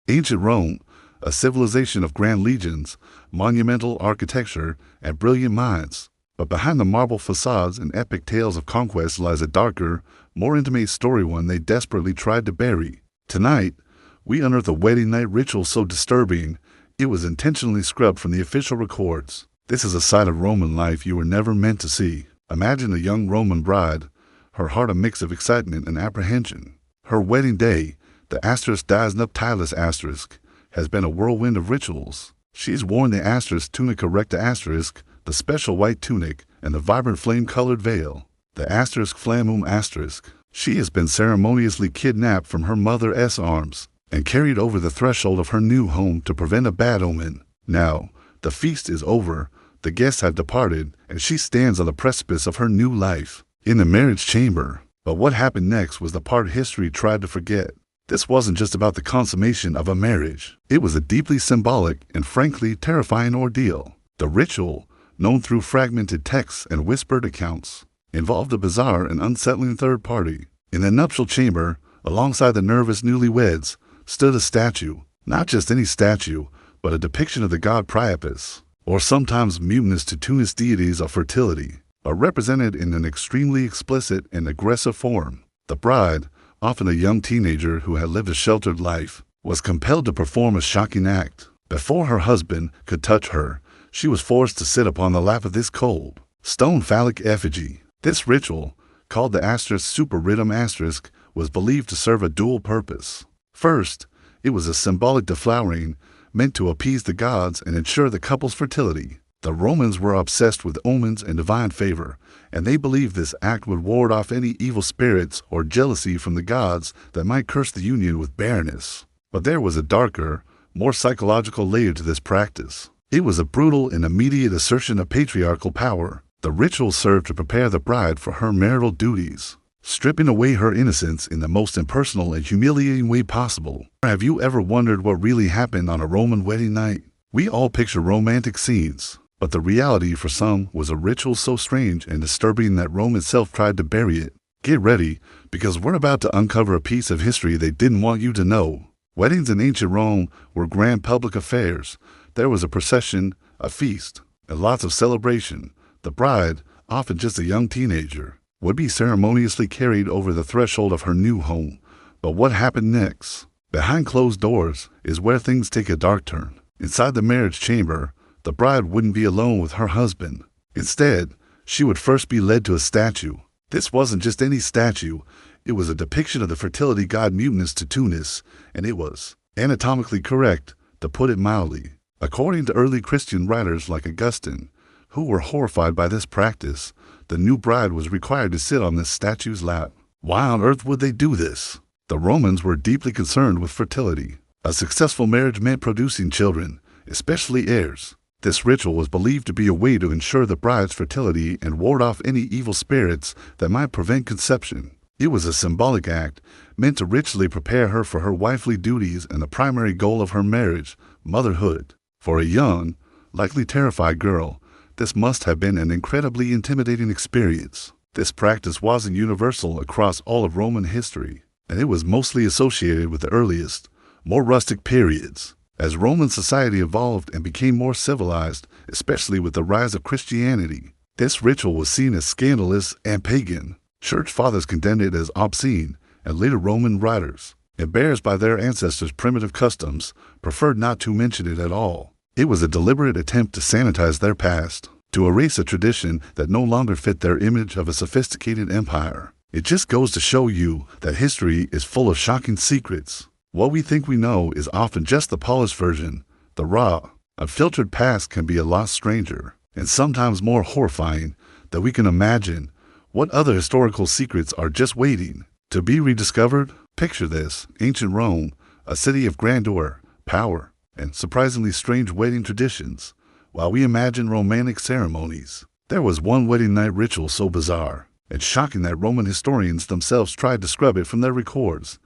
Ancient Rome, a civilization of grand legions, monumental architecture, and brilliant minds. But behind the marble facades and epic tales of conquest lies a darker, more intimate story, one they desperately tried to bury. Tonight, we unearth a wedding night ritual so disturbing, it was intentionally scrubbed from the official records. This is a side of Roman life you were never meant to see. Imagine a young Roman bride, her heart a mix of excitement and apprehension. Her wedding day, the dies nuptialis asterisk, has been a whirlwind of rituals. She's worn the tunica recta asterisk, the special white tunic, and the vibrant flame-colored veil, the flammum asterisk. She has been ceremoniously kidnapped from her mother's arms and carried over the threshold of her new home to prevent a bad omen. Now, the feast is over, the guests have departed, and she stands on the precipice of her new life, in the marriage chamber. But what happened next was the part history tried to forget. This wasn't just about the consummation of a marriage. It was a deeply symbolic and frankly terrifying ordeal. The ritual, known through fragmented texts and whispered accounts, involved a bizarre and unsettling third party. In the nuptial chamber, alongside the nervous newlyweds, stood a statue. Not just any statue, but a depiction of the god Priapus, or sometimes mutinous to Tunis deities of fertility, but represented in an extremely explicit and aggressive form. The bride, often a young teenager who had lived a sheltered life, was compelled to perform a shocking act. Before her husband could touch her, she was forced to sit upon the lap of this cold, stone phallic effigy. This ritual, called the superritum asterisk, was believed to serve a dual purpose. First, it was a symbolic deflowering meant to appease the gods and ensure the couple's fertility. The Romans were obsessed with omens and divine favor, and they believed this act would ward off any evil spirits or jealousy from the gods that might curse the union with barrenness. But there was a darker, more psychological layer to this practice. It was a brutal and immediate assertion of patriarchal power. The ritual served to prepare the bride for her marital duties, stripping away her innocence in the most impersonal and humiliating way possible. Have you ever wondered what really happened on a Roman wedding night? We all picture romantic scenes, but the reality for some was a ritual so strange and disturbing that Rome itself tried to bury it. Get ready, because we're about to uncover a piece of history they didn't want you to know. Weddings in ancient Rome were grand public affairs. There was a procession, a feast, and lots of celebration. The bride, often just a young teenager, would be ceremoniously carried over the threshold of her new home. But what happened next? Behind closed doors is where things take a dark turn. Inside the marriage chamber, the bride wouldn't be alone with her husband. Instead, she would first be led to a statue. This wasn't just any statue. It was a depiction of the fertility god mutinous to Tunis, and it was anatomically correct, to put it mildly. According to early Christian writers like Augustine, who were horrified by this practice, the new bride was required to sit on this statue's lap. Why on earth would they do this? The Romans were deeply concerned with fertility. A successful marriage meant producing children, especially heirs. This ritual was believed to be a way to ensure the bride's fertility and ward off any evil spirits that might prevent conception. It was a symbolic act meant to richly prepare her for her wifely duties and the primary goal of her marriage, motherhood. For a young, likely terrified girl, this must have been an incredibly intimidating experience. This practice wasn't universal across all of Roman history, and it was mostly associated with the earliest, more rustic periods. As Roman society evolved and became more civilized, especially with the rise of Christianity, this ritual was seen as scandalous and pagan. Church fathers condemned it as obscene, and later Roman writers, embarrassed by their ancestors' primitive customs, preferred not to mention it at all. It was a deliberate attempt to sanitize their past, to erase a tradition that no longer fit their image of a sophisticated empire. It just goes to show you that history is full of shocking secrets. What we think we know is often just the polished version. The raw, unfiltered past can be a lot stranger, and sometimes more horrifying, than we can imagine. What other historical secrets are just waiting to be rediscovered? Picture this: ancient Rome, a city of grandeur, power, and surprisingly strange wedding traditions. While we imagine romantic ceremonies, there was one wedding night ritual so bizarre and shocking that Roman historians themselves tried to scrub it from their records.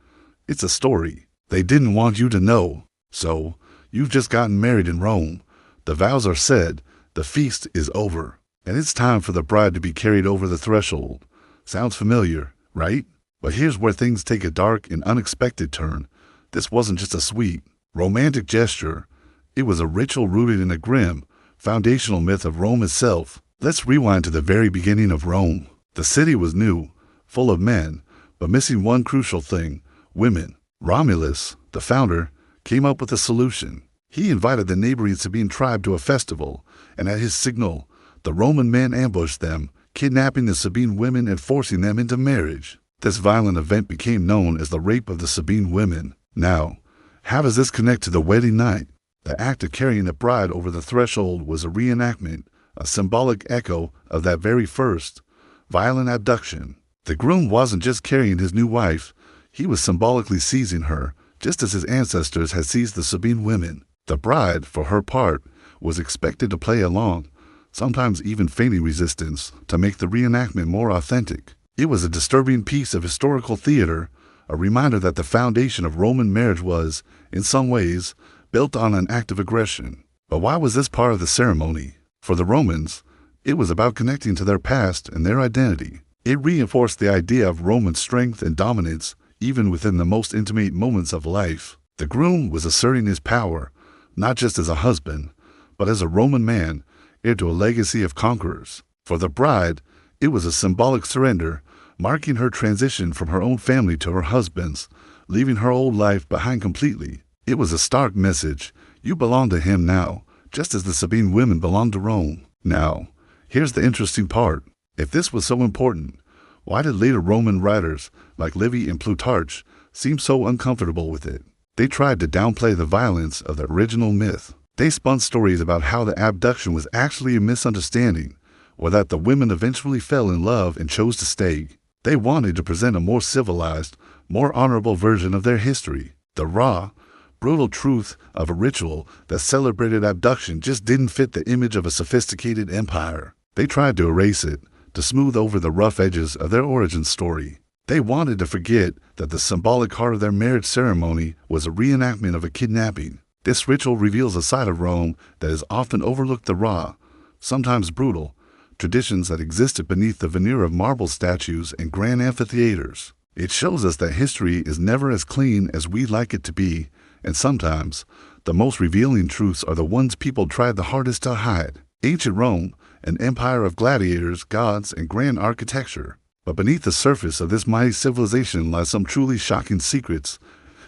It's a story they didn't want you to know. So, you've just gotten married in Rome. The vows are said, the feast is over, and it's time for the bride to be carried over the threshold. Sounds familiar, right? But here's where things take a dark and unexpected turn. This wasn't just a sweet, romantic gesture. It was a ritual rooted in a grim, foundational myth of Rome itself. Let's rewind to the very beginning of Rome. The city was new, full of men, but missing one crucial thing: women. Romulus, the founder, came up with a solution. He invited the neighboring Sabine tribe to a festival, and at his signal, the Roman men ambushed them, kidnapping the Sabine women and forcing them into marriage. This violent event became known as the rape of the Sabine women. Now, how does this connect to the wedding night? The act of carrying the bride over the threshold was a reenactment, a symbolic echo of that very first, violent abduction. The groom wasn't just carrying his new wife, he was symbolically seizing her, just as his ancestors had seized the Sabine women. The bride, for her part, was expected to play along, sometimes even feigning resistance, to make the reenactment more authentic. It was a disturbing piece of historical theater, a reminder that the foundation of Roman marriage was, in some ways, built on an act of aggression. But why was this part of the ceremony? For the Romans, it was about connecting to their past and their identity. It reinforced the idea of Roman strength and dominance, even within the most intimate moments of life. The groom was asserting his power, not just as a husband, but as a Roman man, heir to a legacy of conquerors. For the bride, it was a symbolic surrender, marking her transition from her own family to her husband's, leaving her old life behind completely. It was a stark message: you belong to him now, just as the Sabine women belonged to Rome. Now, here's the interesting part. If this was so important, why did later Roman writers, like Livy and Plutarch, seem so uncomfortable with it? They tried to downplay the violence of the original myth. They spun stories about how the abduction was actually a misunderstanding, or that the women eventually fell in love and chose to stay. They wanted to present a more civilized, more honorable version of their history. The raw, brutal truth of a ritual that celebrated abduction just didn't fit the image of a sophisticated empire. They tried to erase it, to smooth over the rough edges of their origin story. They wanted to forget that the symbolic heart of their marriage ceremony was a reenactment of a kidnapping. This ritual reveals a side of Rome that is often overlooked: the raw, sometimes brutal, traditions that existed beneath the veneer of marble statues and grand amphitheaters. It shows us that history is never as clean as we'd like it to be, and sometimes the most revealing truths are the ones people tried the hardest to hide. Ancient Rome, an empire of gladiators, gods, and grand architecture. But beneath the surface of this mighty civilization lies some truly shocking secrets,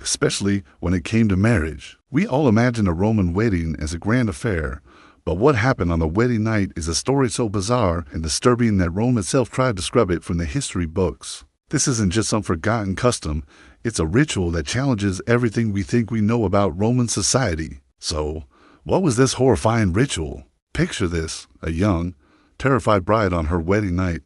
especially when it came to marriage. We all imagine a Roman wedding as a grand affair, but what happened on the wedding night is a story so bizarre and disturbing that Rome itself tried to scrub it from the history books. This isn't just some forgotten custom, it's a ritual that challenges everything we think we know about Roman society. So, what was this horrifying ritual? Picture this: a young, terrified bride on her wedding night,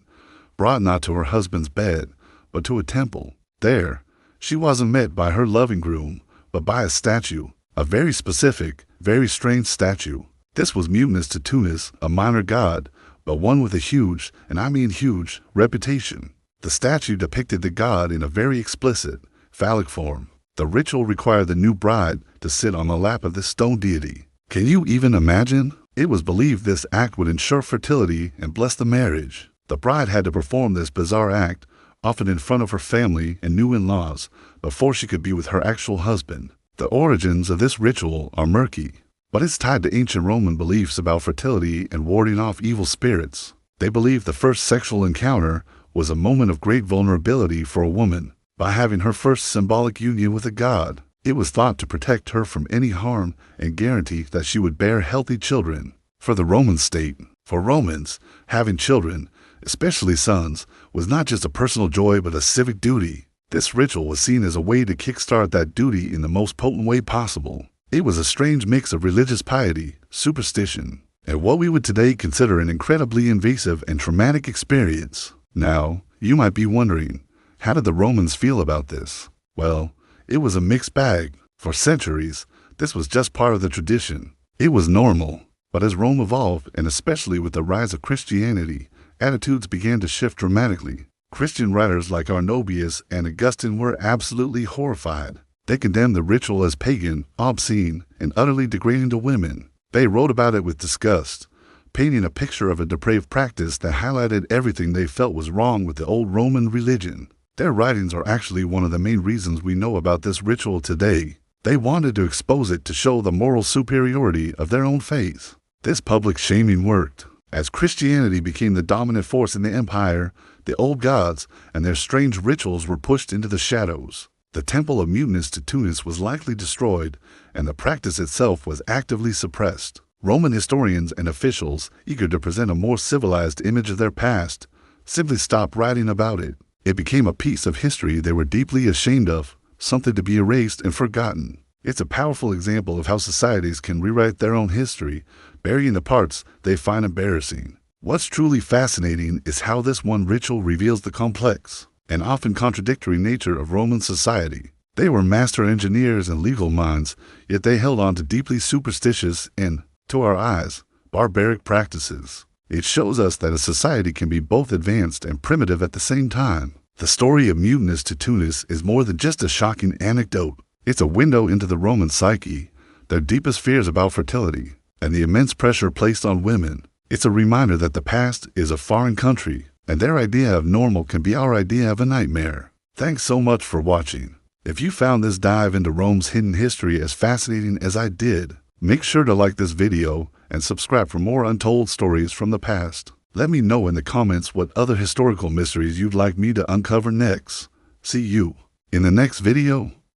brought not to her husband's bed, but to a temple. There, she wasn't met by her loving groom, but by a statue, a very specific, very strange statue. This was Mutinous to Tunis, a minor god, but one with a huge, and I mean huge, reputation. The statue depicted the god in a very explicit, phallic form. The ritual required the new bride to sit on the lap of this stone deity. Can you even imagine? It was believed this act would ensure fertility and bless the marriage. The bride had to perform this bizarre act, often in front of her family and new in-laws, before she could be with her actual husband. The origins of this ritual are murky, but it's tied to ancient Roman beliefs about fertility and warding off evil spirits. They believed the first sexual encounter was a moment of great vulnerability for a woman. By having her first symbolic union with a god, it was thought to protect her from any harm and guarantee that she would bear healthy children. For the Roman state, for Romans, having children, especially sons, was not just a personal joy but a civic duty. This ritual was seen as a way to kickstart that duty in the most potent way possible. It was a strange mix of religious piety, superstition, and what we would today consider an incredibly invasive and traumatic experience. Now, you might be wondering, how did the Romans feel about this? Well, it was a mixed bag. For centuries, this was just part of the tradition. It was normal. But as Rome evolved, and especially with the rise of Christianity, attitudes began to shift dramatically. Christian writers like Arnobius and Augustine were absolutely horrified. They condemned the ritual as pagan, obscene, and utterly degrading to women. They wrote about it with disgust, painting a picture of a depraved practice that highlighted everything they felt was wrong with the old Roman religion. Their writings are actually one of the main reasons we know about this ritual today. They wanted to expose it to show the moral superiority of their own faith. This public shaming worked. As Christianity became the dominant force in the empire, the old gods and their strange rituals were pushed into the shadows. The temple of mutinous to Tunis was likely destroyed, and the practice itself was actively suppressed. Roman historians and officials, eager to present a more civilized image of their past, simply stopped writing about it. It became a piece of history they were deeply ashamed of, something to be erased and forgotten. It's a powerful example of how societies can rewrite their own history, burying the parts they find embarrassing. What's truly fascinating is how this one ritual reveals the complex and often contradictory nature of Roman society. They were master engineers and legal minds, yet they held on to deeply superstitious and, to our eyes, barbaric practices. It shows us that a society can be both advanced and primitive at the same time. The story of mutinous to Tunis is more than just a shocking anecdote. It's a window into the Roman psyche, their deepest fears about fertility, and the immense pressure placed on women. It's a reminder that the past is a foreign country, and their idea of normal can be our idea of a nightmare. Thanks so much for watching. If you found this dive into Rome's hidden history as fascinating as I did, make sure to like this video and subscribe for more untold stories from the past. Let me know in the comments what other historical mysteries you'd like me to uncover next. See you in the next video.